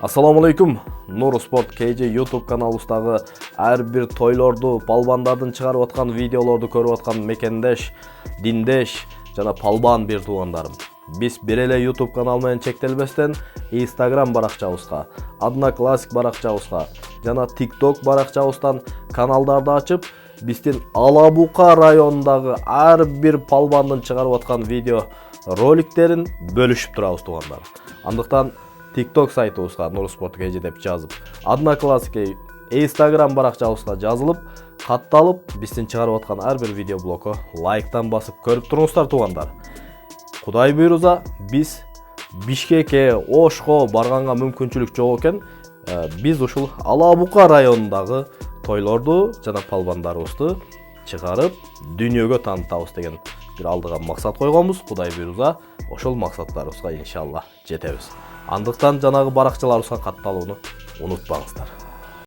Ассаламу алейкум. Нур Спорт KG YouTube каналыбыздагы ар бир тойлорду, палбандардын чыгарып аткан видеолорду көрүп аткан мекендеш, диндеш жана палбан бир туугандарым. Биз бир эле YouTube канал менен чектелбестен Instagram баракчабызга, Одноклассник баракчабызга жана TikTok баракчабыздан каналдарды ачып, биздин Алабука районундагы ар бир палбандын чыгарып аткан видео роликтерин бөлүшүп турабыз туугандар. Андыктан TikTok сайтыбызга Нур Спорт KG деп жазып, Одноклассник, Instagram баракчабызга жазылып, катталып, биздин чыгарып аткан ар бир видео блоку лайктан басып көрүп туруңуздар туугандар. Кудай буйруза, биз Бишкекке, Ошко барганга мүмкүнчүлүк жок экен. Биз ушул Алабука районундагы тойлорду жана палбандарыбызды чыгарып, дүйнөгө таанытабыз деген бир алдыга максат койгонбуз. Кудай буйруза, ошол максаттарыбызга иншалла жетебиз. Андыктан жанагы баракчаларыбызга катталууну унутпаңыздар.